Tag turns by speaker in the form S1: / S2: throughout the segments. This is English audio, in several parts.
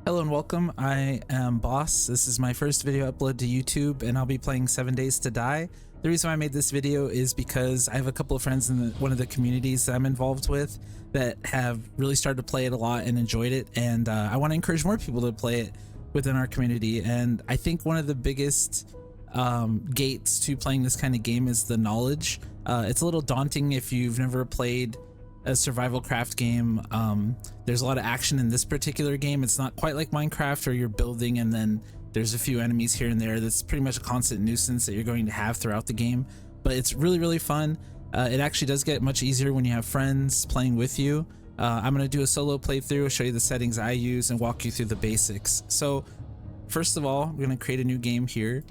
S1: Hello and welcome. I am Boss. This is my first video upload to YouTube and I'll be playing 7 Days to Die. The reason why I made this video is because I have a couple of friends in one of the communities that I'm involved with that have really started to play it a lot and enjoyed it, and I want to encourage more people to play it within our community. And I think one of the biggest gates to playing this kind of game is the knowledge. It's a little daunting if you've never played a survival craft game. There's a lot of action in this particular game. It's not quite like Minecraft where you're building and then there's a few enemies here and there. That's pretty much a constant nuisance that you're going to have throughout the game, but it's really fun. It actually does get much easier when you have friends playing with you. I'm going to do a solo playthrough, show you the settings I use, and walk you through the basics. So first of all, we're going to create a new game here.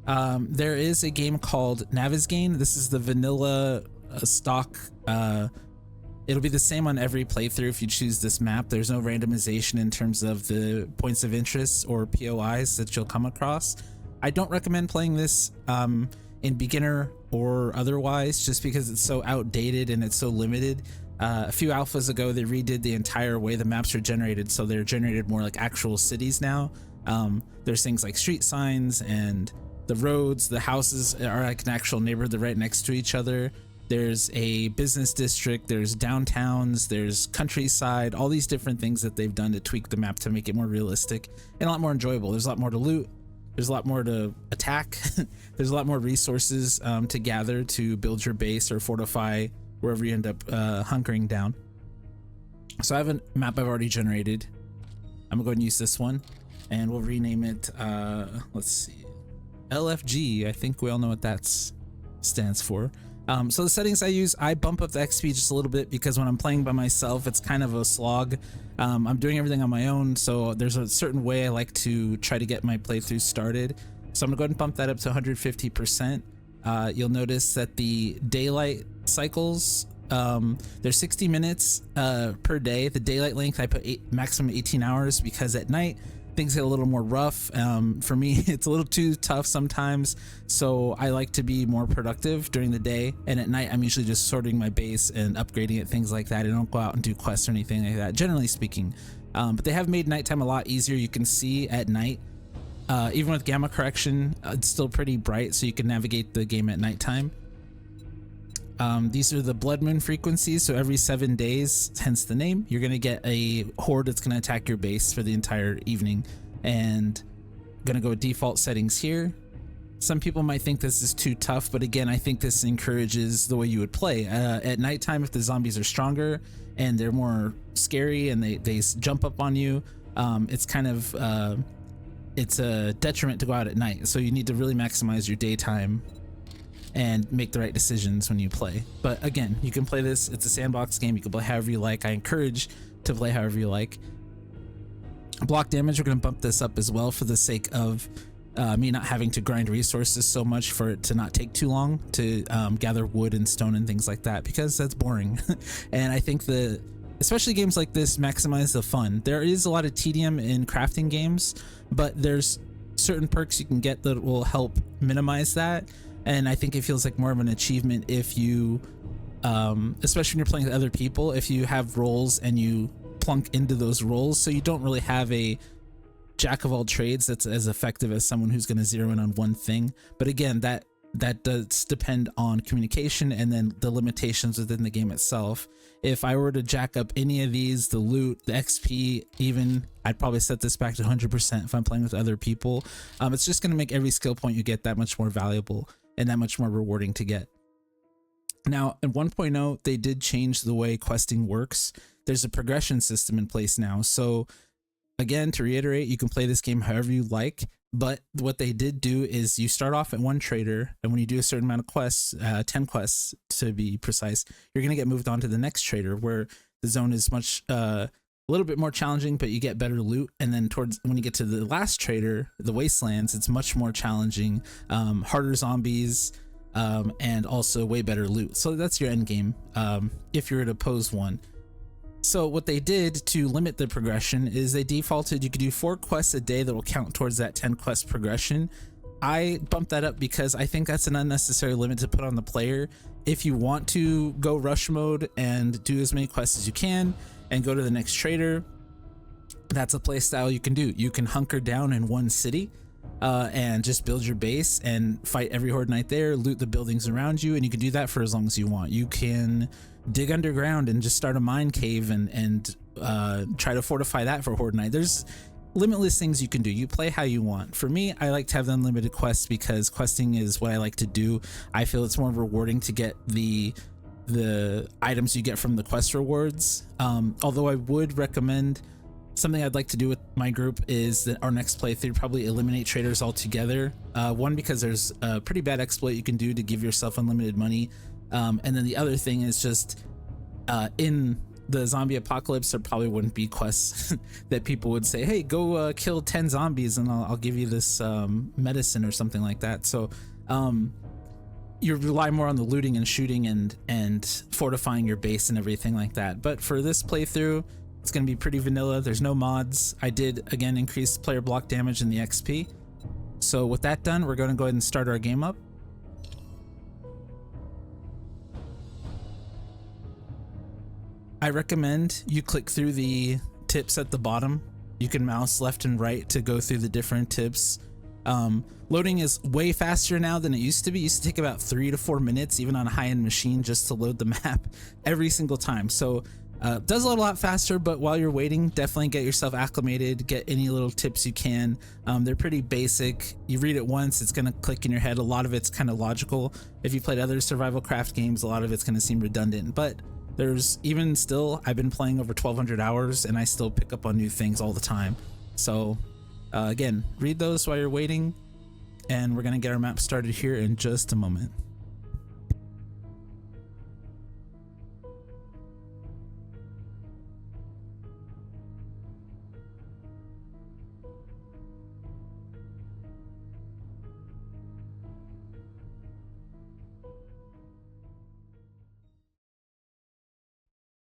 S1: There is a game called Navezgane. This is the vanilla stock. It'll be the same on every playthrough if you choose this map. There's no randomization in terms of the points of interest or POIs that you'll come across. I don't recommend playing this in beginner or otherwise, just because it's so outdated and it's so limited. A few alphas ago, they redid the entire way the maps are generated, so they're generated more like actual cities now. There's things like street signs, and the roads, the houses are like an actual neighborhood. They're right next to each other. There's a business district, there's downtowns, there's countryside, all these different things that they've done to tweak the map to make it more realistic and a lot more enjoyable. There's a lot more to loot, there's a lot more to attack, there's a lot more resources to gather to build your base or fortify wherever you end up hunkering down. So I have a map I've already generated. I'm gonna go ahead and use this one, and we'll rename it, let's see, LFG. I think we all know what that stands for. So the settings I use, I bump up the XP just a little bit because when I'm playing by myself, it's kind of a slog. I'm doing everything on my own, so there's a certain way I like to try to get my playthrough started. So I'm gonna go ahead and bump that up to 150%. You'll notice that the daylight cycles, there's 60 minutes per day. The daylight length, I put maximum 18 hours because at night, things get a little more rough. For me, it's a little too tough sometimes, so I like to be more productive during the day, and at night I'm usually just sorting my base and upgrading it, things like that. I don't go out and do quests or anything like that, generally speaking. But they have made nighttime a lot easier. You can see at night, even with gamma correction, it's still pretty bright, so you can navigate the game at nighttime. These are the blood moon frequencies, so every 7 days, hence the name, you're going to get a horde that's going to attack your base for the entire evening. And I'm going to go with default settings here. Some people might think this is too tough, but again, I think this encourages the way you would play. At nighttime, if the zombies are stronger and they're more scary and they jump up on you, it's kind of it's a detriment to go out at night. So you need to really maximize your daytime and make the right decisions when you play. But again, you can play this, it's a sandbox game, you can play however you like. I encourage to play however you like. Block damage, we're going to bump this up as well for the sake of me not having to grind resources so much, for it to not take too long to gather wood and stone and things like that, because that's boring. And I think especially games like this maximize the fun. There is a lot of tedium in crafting games, but there's certain perks you can get that will help minimize that. And I think it feels like more of an achievement if you, especially when you're playing with other people, if you have roles and you plunk into those roles, so you don't really have a jack of all trades that's as effective as someone who's going to zero in on one thing. But again, that does depend on communication and then the limitations within the game itself. If I were to jack up any of these, the loot, the XP, even, I'd probably set this back to 100% if I'm playing with other people. It's just going to make every skill point you get that much more valuable and that much more rewarding to get. Now, in 1.0, they did change the way questing works. There's a progression system in place now. So again, to reiterate, you can play this game however you like, but what they did do is you start off at one trader, and when you do a certain amount of quests, 10 quests to be precise, you're going to get moved on to the next trader, where the zone is much a little bit more challenging, but you get better loot. And then when you get to the last trader, the wastelands, it's much more challenging, harder zombies, and also way better loot. So that's your end game if you were to pose one. So what they did to limit the progression is they defaulted, you could do 4 quests a day that will count towards that 10 quest progression. I bumped that up because I think that's an unnecessary limit to put on the player. If you want to go rush mode and do as many quests as you can and go to the next trader, that's a play style you can do. You can hunker down in one city and just build your base and fight every Horde Night there, loot the buildings around you, and you can do that for as long as you want. You can dig underground and just start a mine cave and try to fortify that for Horde Night. There's limitless things you can do. You play how you want. For me, I like to have the unlimited quests because questing is what I like to do. I feel it's more rewarding to get the items you get from the quest rewards. Although I would recommend, something I'd like to do with my group is that our next playthrough probably eliminate traders altogether. One, because there's a pretty bad exploit you can do to give yourself unlimited money. And then the other thing is just in the zombie apocalypse, there probably wouldn't be quests that people would say, hey, go kill 10 zombies and I'll give you this medicine or something like that. So you rely more on the looting and shooting and fortifying your base and everything like that. But for this playthrough, it's going to be pretty vanilla. There's no mods. I did, again, increase player block damage and the XP. So with that done, we're going to go ahead and start our game up. I recommend you click through the tips at the bottom. You can mouse left and right to go through the different tips. Loading is way faster now than it used to be. It used to take about 3 to 4 minutes, even on a high-end machine, just to load the map every single time. So does load a lot faster, but while you're waiting, definitely get yourself acclimated, get any little tips you can. They're pretty basic. You read it once, it's gonna click in your head. A lot of it's kind of logical. If you played other survival craft games, a lot of it's gonna seem redundant, but there's even still, I've been playing over 1,200 hours and I still pick up on new things all the time. So again, read those while you're waiting, and we're gonna get our map started here in just a moment.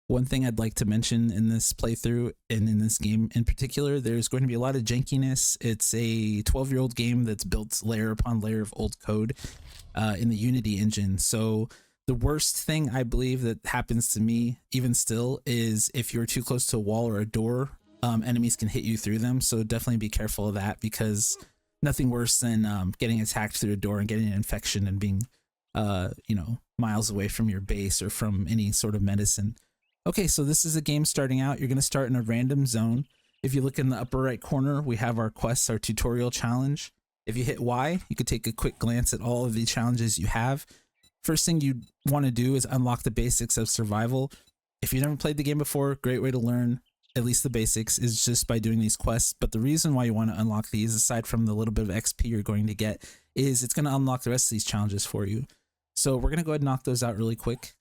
S1: One thing I'd like to mention in this playthrough and in this game in particular, there's going to be a lot of jankiness. It's a 12-year-old game that's built layer upon layer of old code in the Unity engine. So the worst thing I believe that happens to me, even still, is if you're too close to a wall or a door, enemies can hit you through them. So definitely be careful of that, because nothing worse than getting attacked through a door and getting an infection and being, you know, miles away from your base or from any sort of medicine. Okay, so this is a game starting out. You're going to start in a random zone. If you look in the upper right corner, we have our quests, our tutorial challenge. If you hit Y, you could take a quick glance at all of the challenges you have. First thing you want to do is unlock the basics of survival. If you've never played the game before, great way to learn at least the basics is just by doing these quests. But the reason why you want to unlock these, aside from the little bit of XP you're going to get, is it's going to unlock the rest of these challenges for you. So we're going to go ahead and knock those out really quick.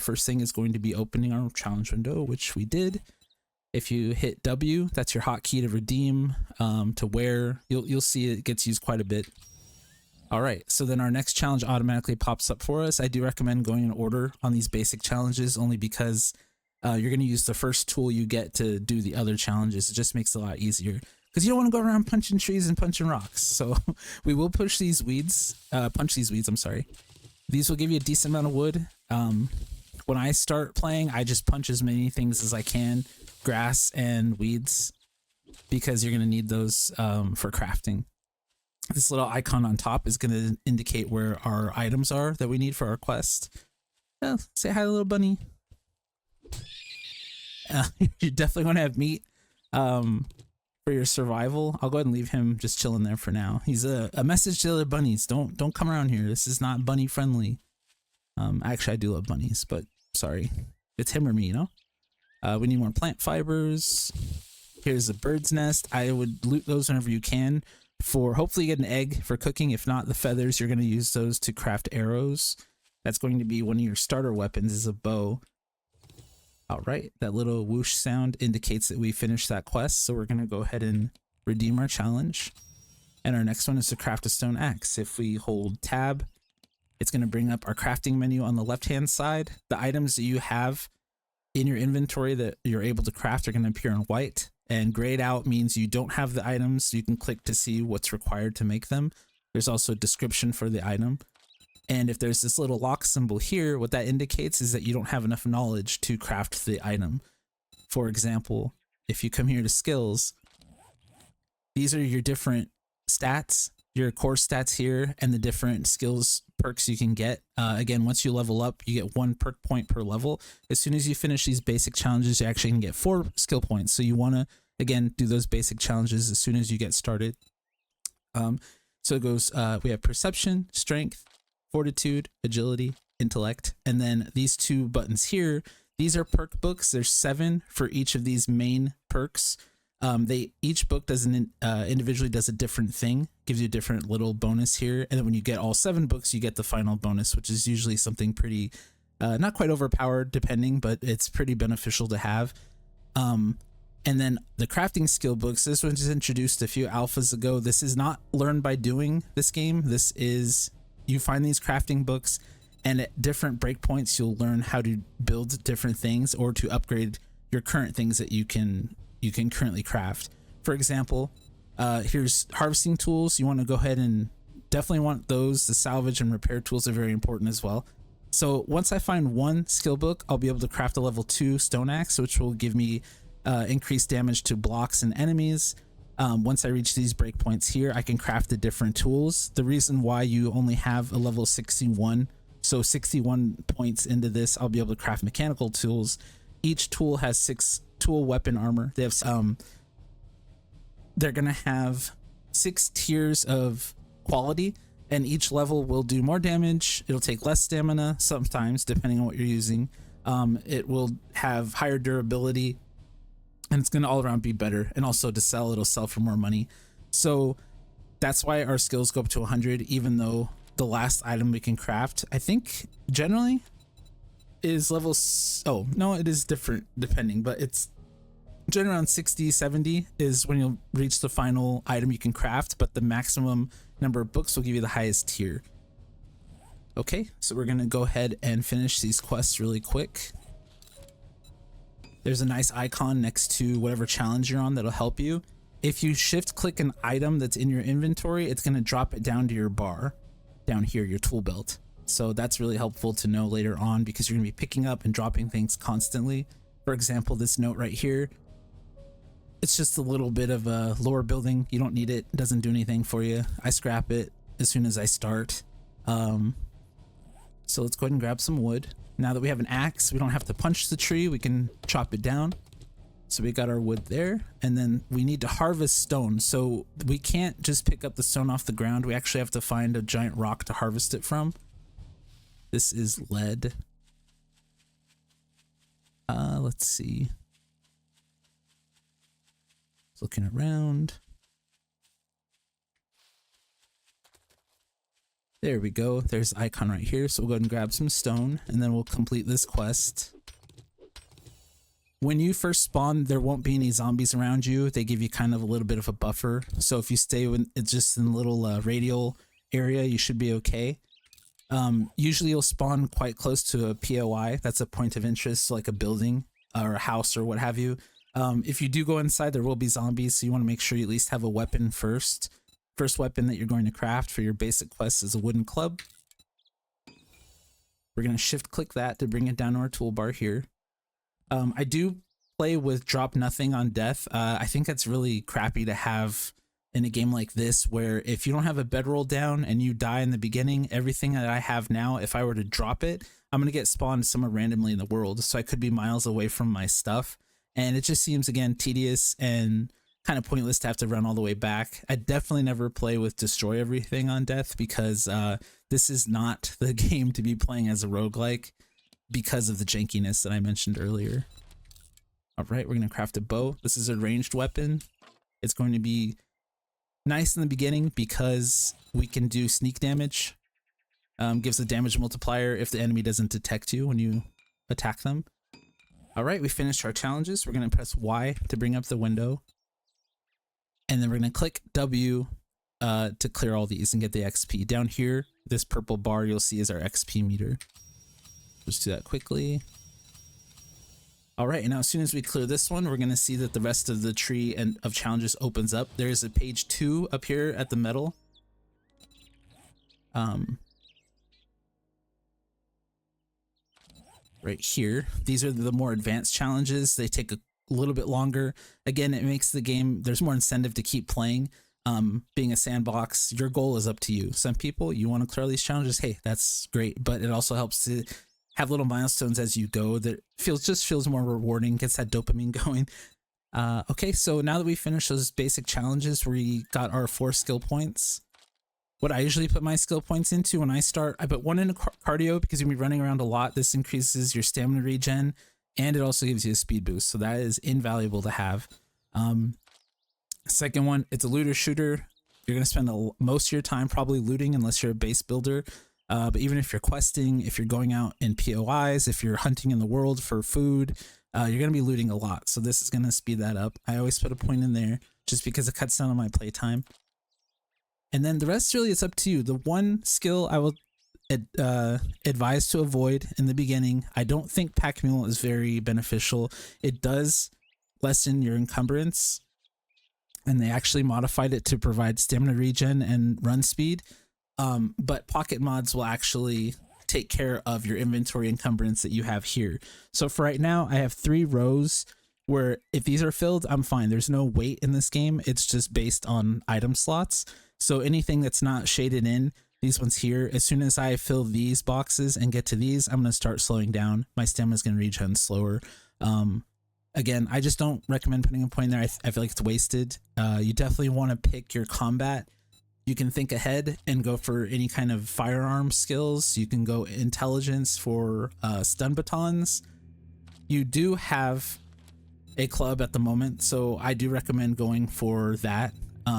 S1: First thing is going to be opening our challenge window, which we did. If you hit W, that's your hotkey to redeem, to wear. You'll see it gets used quite a bit. All right, so then our next challenge automatically pops up for us. I do recommend going in order on these basic challenges, only because you're going to use the first tool you get to do the other challenges. It just makes it a lot easier, because you don't want to go around punching trees and punching rocks. So we will push these weeds, punch these weeds, I'm sorry. These will give you a decent amount of wood. When I start playing, I just punch as many things as I can, grass and weeds, because you're going to need those for crafting. This little icon on top is going to indicate where our items are that we need for our quest. Say hi, little bunny. You're definitely going to have meat for your survival. I'll go ahead and leave him just chilling there for now. He's a message to the other bunnies. Don't come around here. This is not bunny friendly. Actually, I do love bunnies, but sorry, it's him or me, you know. We need more plant fibers. Here's a bird's nest. I would loot those whenever you can, for hopefully you get an egg for cooking. If not, the feathers, you're going to use those to craft arrows. That's going to be one of your starter weapons, is a bow. All right, that little whoosh sound indicates that we finished that quest, so we're going to go ahead and redeem our challenge. And our next one is to craft a stone axe. If we hold tab, it's going to bring up our crafting menu on the left-hand side. The items that you have in your inventory that you're able to craft are going to appear in white, and grayed out means you don't have the items, so you can click to see what's required to make them. There's also a description for the item. And if there's this little lock symbol here, what that indicates is that you don't have enough knowledge to craft the item. For example, if you come here to skills, these are your different stats, your core stats here, and the different skills perks you can get. Again, once you level up, you get 1 perk point per level. As soon as you finish these basic challenges, you actually can get 4 skill points. So you want to, again, do those basic challenges as soon as you get started. So it goes, we have perception, strength, fortitude, agility, intellect, and then these 2 buttons here, these are perk books. There's 7 for each of these main perks. Each book does individually does a different thing, gives you a different little bonus here, and then when you get all 7 books, you get the final bonus, which is usually something pretty, not quite overpowered, depending, but it's pretty beneficial to have. And then the crafting skill books, this was introduced a few alphas ago. This is not learned by doing this game. This is, you find these crafting books, and at different breakpoints, you'll learn how to build different things or to upgrade your current things that you can currently craft. For example, here's harvesting tools. You want to go ahead and definitely want those. The salvage and repair tools are very important as well. So once I find 1 skill book, I'll be able to craft a level 2 stone axe, which will give me increased damage to blocks and enemies. Once I reach these breakpoints here, I can craft the different tools. The reason why you only have a level 61, so 61 points into this, I'll be able to craft mechanical tools. Each tool has 6 tool weapon armor. They have they're gonna have 6 tiers of quality, and each level will do more damage. It'll take less stamina sometimes, depending on what you're using. It will have higher durability, and it's gonna all around be better. And also to sell, it'll sell for more money. So that's why our skills go up to 100, even though the last item we can craft, I think generally is level, oh no, it is different depending, but it's generally around 60, 70 is when you'll reach the final item you can craft, but the maximum number of books will give you the highest tier. Okay, so we're gonna go ahead and finish these quests really quick. There's a nice icon next to whatever challenge you're on that'll help you. If you shift click an item that's in your inventory, it's gonna drop it down to your bar down here, your tool belt. So that's really helpful to know later on, because you're gonna be picking up and dropping things constantly. For example, this note right here, it's just a little bit of a lore building. You don't need it, it doesn't do anything for you. I scrap it as soon as I start. So let's go ahead and grab some wood. Now that we have an axe, we don't have to punch the tree, we can chop it down. So we got our wood there, and then we need to harvest stone. So we can't just pick up the stone off the ground. We actually have to find a giant rock to harvest it from. This is lead. Let's see. Looking around. There we go. There's the icon right here. So we'll go ahead and grab some stone, and then we'll complete this quest. When you first spawn, there won't be any zombies around you. They give you kind of a little bit of a buffer. So if you stay it's just in a little radial area, you should be okay. Usually you'll spawn quite close to a POI. That's a point of interest, like a building or a house or what have you. If you do go inside, there will be zombies, so you want to make sure you at least have a weapon first. First weapon that you're going to craft for your basic quest is a wooden club. We're going to shift click that to bring it down to our toolbar here. I do play with drop nothing on death. I think that's really crappy to have in a game like this, where if you don't have a bedroll down and you die in the beginning, everything that I have now, if I were to drop it, I'm going to get spawned somewhere randomly in the world. So I could be miles away from my stuff. And it just seems, again, tedious and kind of pointless to have to run all the way back. I definitely never play with destroy everything on death, because this is not the game to be playing as a roguelike because of the jankiness that I mentioned earlier. All right, we're going to craft a bow. This is a ranged weapon. It's going to be nice in the beginning because we can do sneak damage. Gives a damage multiplier if the enemy doesn't detect you when you attack them. All right, we finished our challenges. We're going to press Y to bring up the window. And then we're going to click W to clear all these and get the XP. Down here, this purple bar you'll see is our XP meter. Just do that quickly. All right, and now as soon as we clear this one, we're going to see that the rest of the tree and of challenges opens up. There's a page 2 up here at the middle. Right here. These are the more advanced challenges. They take a little bit longer. Again, it makes the game, there's more incentive to keep playing. Being a sandbox, your goal is up to you. Some people, you want to clear these challenges, hey, that's great, but it also helps to have little milestones as you go that feels more rewarding, gets that dopamine going. Okay, so now that we finished those basic challenges, we got our 4 skill points. What I usually put my skill points into when I start, I put 1 into cardio because you'll be running around a lot. This increases your stamina regen, and it also gives you a speed boost, so that is invaluable to have. Second one, it's a looter shooter. You're going to spend most of your time probably looting unless you're a base builder. But even if you're questing, if you're going out in POIs, if you're hunting in the world for food, you're going to be looting a lot. So this is going to speed that up. I always put a point in there just because it cuts down on my playtime. And then the rest really is up to you. The one skill I will advise to avoid in the beginning, I don't think Pack Mule is very beneficial. It does lessen your encumbrance, and they actually modified it to provide stamina regen and run speed. But pocket mods will actually take care of your inventory encumbrance that you have here. So for right now, I have 3 rows where if these are filled, I'm fine. There's no weight in this game. It's just based on item slots. So anything that's not shaded in, these ones here, as soon as I fill these boxes and get to these, I'm going to start slowing down. My stamina is going to regen slower. Again, I just don't recommend putting a point there. I feel like it's wasted. You definitely want to pick your combat. You can think ahead and go for any kind of firearm skills. You can go intelligence for stun batons. You do have a club at the moment, so I do recommend going for that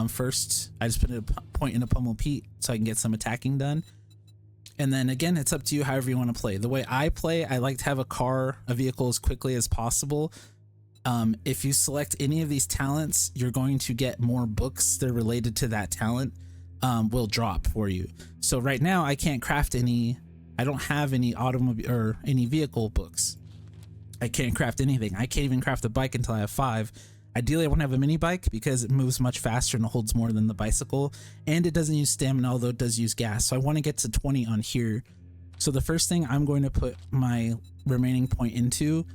S1: first. I just put a point in a Pummel Pete so I can get some attacking done. And then again, it's up to you however you want to play. The way I play, I like to have a vehicle as quickly as possible. If you select any of these talents, you're going to get more books that are related to that talent will drop for you. So right now I can't craft any, I don't have any automobile or any vehicle books. I can't craft anything. I can't even craft a bike until I have 5. Ideally, I want to have a mini bike because it moves much faster and holds more than the bicycle, and it doesn't use stamina, although it does use gas. So I want to get to 20 on here. So the first thing I'm going to put my remaining point into,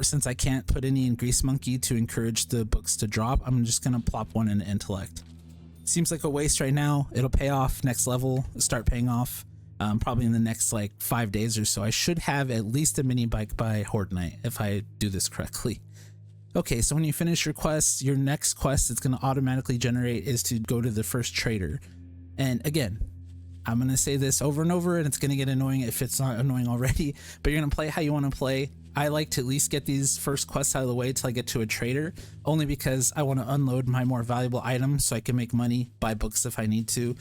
S1: since I can't put any in Grease Monkey to encourage the books to drop, I'm just going to plop 1 in Intellect. Seems like a waste right now. It'll pay off next level, start paying off probably in the next like 5 days or so. I should have at least a mini bike by Horde Night if I do this correctly. Okay, so when you finish your quest, your next quest it's going to automatically generate is to go to the first trader. And again, I'm going to say this over and over, and it's going to get annoying if it's not annoying already, but you're going to play how you want to play. I like to at least get these first quests out of the way till I get to a trader, only because I want to unload my more valuable items so I can make money, buy books if I need to.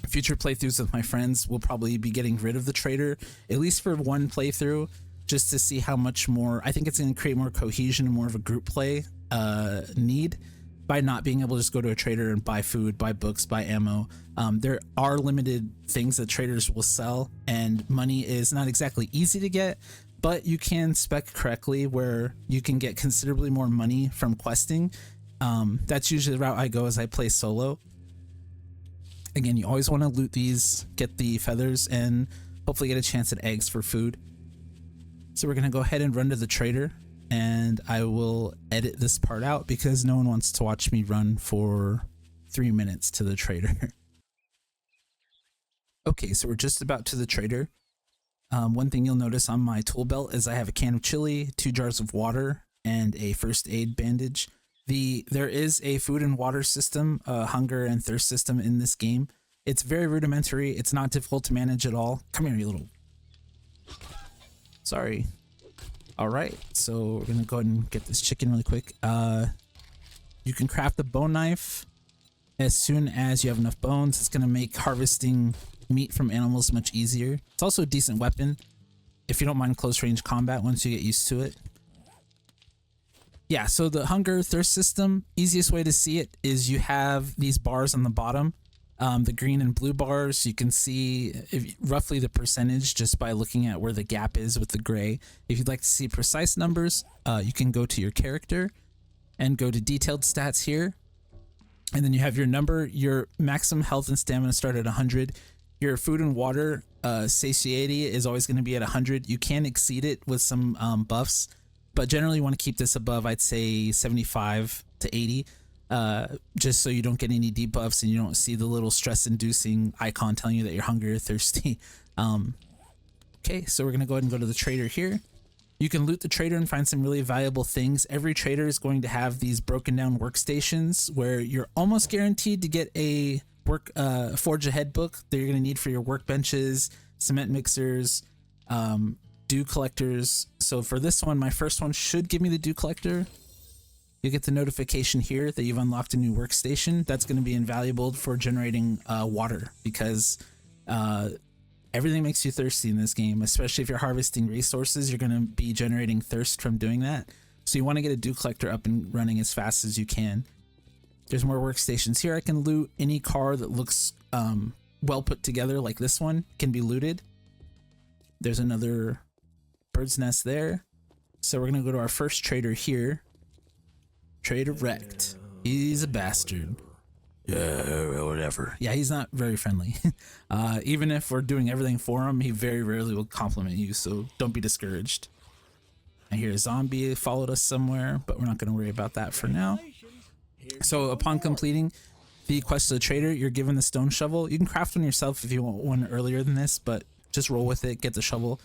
S1: Future playthroughs with my friends will probably be getting rid of the trader, at least for one playthrough, just to see how much more. I think it's going to create more cohesion and more of a group play need by not being able to just go to a trader and buy food, buy books, buy ammo. There are limited things that traders will sell, and money is not exactly easy to get, but you can spec correctly where you can get considerably more money from questing. That's usually the route I go as I play solo. Again, you always want to loot these, get the feathers, and hopefully get a chance at eggs for food. So we're going to go ahead and run to the trader, and I will edit this part out because no one wants to watch me run for 3 minutes to the trader. Okay, so we're just about to the trader. One thing you'll notice on my tool belt is I have a can of chili, 2 jars of water, and a first aid bandage. There is a food and water system, hunger and thirst system in this game. It's very rudimentary. It's not difficult to manage at all. Come here, you little... Sorry. All right, so we're gonna go ahead and get this chicken really quick. You can craft the bone knife as soon as you have enough bones. It's gonna make harvesting meat from animals much easier. It's also a decent weapon if you don't mind close range combat once you get used to it. Yeah, so the hunger thirst system, easiest way to see it is you have these bars on the bottom, the green and blue bars. You can see roughly the percentage just by looking at where the gap is with the gray. If you'd like to see precise numbers, you can go to your character and go to detailed stats here. And then you have your number, your maximum health and stamina start at 100. Your food and water satiety is always going to be at 100. You can exceed it with some buffs. but generally you want to keep this above, I'd say 75 to 80, just so you don't get any debuffs and you don't see the little stress inducing icon telling you that you're hungry or thirsty. Okay, so we're gonna go ahead and go to the trader here. You can loot the trader and find some really valuable things. Every trader is going to have these broken down workstations where you're almost guaranteed to get a Forge Ahead book that you're gonna need for your workbenches, cement mixers, dew collectors. So for this one, my first one should give me the dew collector. You get the notification here that you've unlocked a new workstation. That's going to be invaluable for generating water, because everything makes you thirsty in this game, especially if you're harvesting resources. You're going to be generating thirst from doing that. So you want to get a dew collector up and running as fast as you can. There's more workstations here. I can loot any car that looks well put together, like this one can be looted. There's another bird's nest there. So we're going to go to our first trader here. Trader Wrecked. He's a bastard. Yeah, whatever. Yeah, he's not very friendly. Even if we're doing everything for him, he very rarely will compliment you, so don't be discouraged. I hear a zombie followed us somewhere, but we're not going to worry about that for now. So upon completing the quest of the trader, you're given the stone shovel. You can craft one yourself if you want one earlier than this, but just roll with it, get the shovel.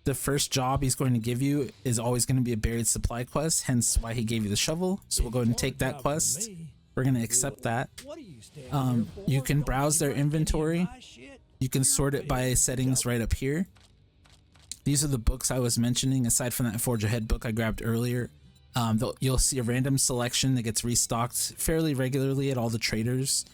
S1: The first job he's going to give you is always going to be a buried supply quest, hence why he gave you the shovel. So we'll go ahead and take that quest. We're going to accept that. You can browse their inventory. You can sort it by settings right up here. These are the books I was mentioning, aside from that Forge Ahead book I grabbed earlier. You'll see a random selection that gets restocked fairly regularly at all the traders.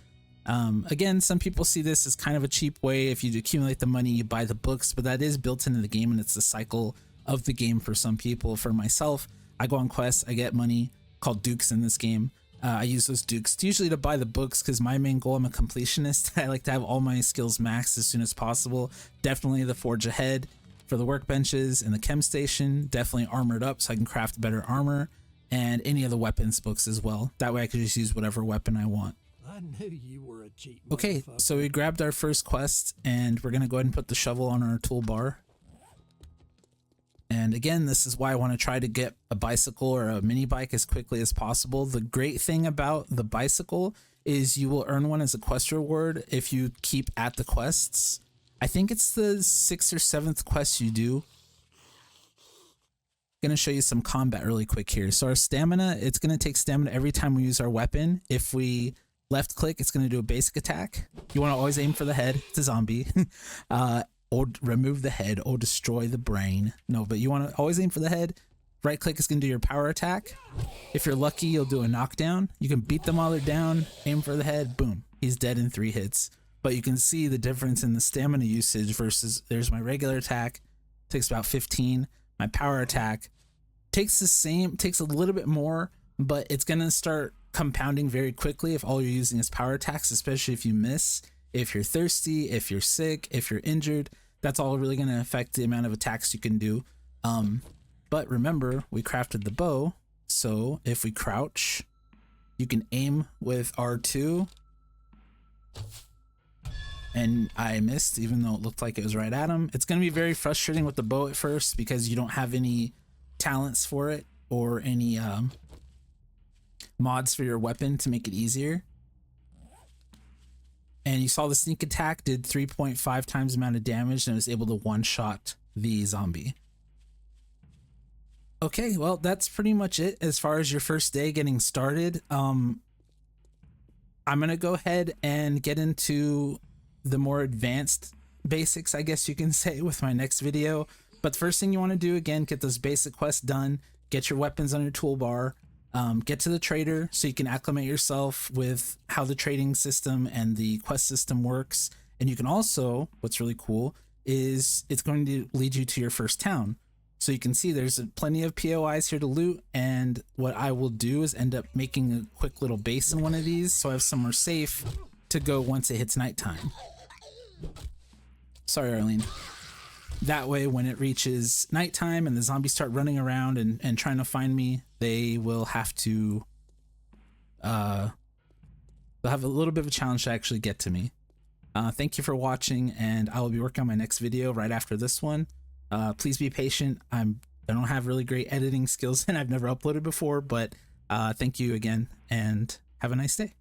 S1: Again, some people see this as kind of a cheap way. If you accumulate the money, you buy the books, but that is built into the game, and it's the cycle of the game for some people. For myself, I go on quests, I get money called dukes in this game. I use those dukes usually to buy the books, because my main goal, I'm a completionist. I like to have all my skills maxed as soon as possible. Definitely the Forge Ahead for the workbenches and the chem station, definitely armored up so I can craft better armor, and any of the weapons books as well. That way I can just use whatever weapon I want.
S2: I knew you were a cheat.
S1: Okay, so we grabbed our first quest, and we're gonna go ahead and put the shovel on our toolbar. And again, this is why I want to try to get a bicycle or a mini bike as quickly as possible. The great thing about the bicycle is you will earn one as a quest reward if you keep at the quests. I think it's the 6th or 7th quest you do. I'm gonna show you some combat really quick here. So our stamina, it's gonna take stamina every time we use our weapon. If we left click, it's going to do a basic attack. You want to always aim for the head. It's a zombie. Or remove the head or destroy the brain. No, but you want to always aim for the head. Right click is going to do your power attack. If you're lucky, you'll do a knockdown. You can beat them while they're down, aim for the head, boom. He's dead in 3 hits. But you can see the difference in the stamina usage versus there's my regular attack. Takes about 15. My power attack takes the same, takes a little bit more, but it's going to start compounding very quickly if all you're using is power attacks, especially if you miss, if you're thirsty, if you're sick, if you're injured. That's all really going to affect the amount of attacks you can do. But remember, we crafted the bow, so if we crouch, you can aim with R2, and I missed even though it looked like it was right at him. It's going to be very frustrating with the bow at first because you don't have any talents for it or any mods for your weapon to make it easier. And you saw the sneak attack did 3.5 times the amount of damage and it was able to one-shot the zombie. Okay, well, that's pretty much it as far as your first day getting started. I'm gonna go ahead and get into the more advanced basics, I guess you can say, with my next video. But the first thing you want to do, again, get those basic quests done, get your weapons on your toolbar, get to the trader so you can acclimate yourself with how the trading system and the quest system works. And you can also, what's really cool is it's going to lead you to your first town. So you can see there's plenty of POIs here to loot, and what I will do is end up making a quick little base in one of these so I have somewhere safe to go once it hits nighttime. Sorry, Arlene. That way, when it reaches nighttime and the zombies start running around and trying to find me, they will have to, they'll have a little bit of a challenge to actually get to me. Thank you for watching, and I will be working on my next video right after this one. Please be patient. I'm I don't have really great editing skills and I've never uploaded before, but thank you again and have a nice day.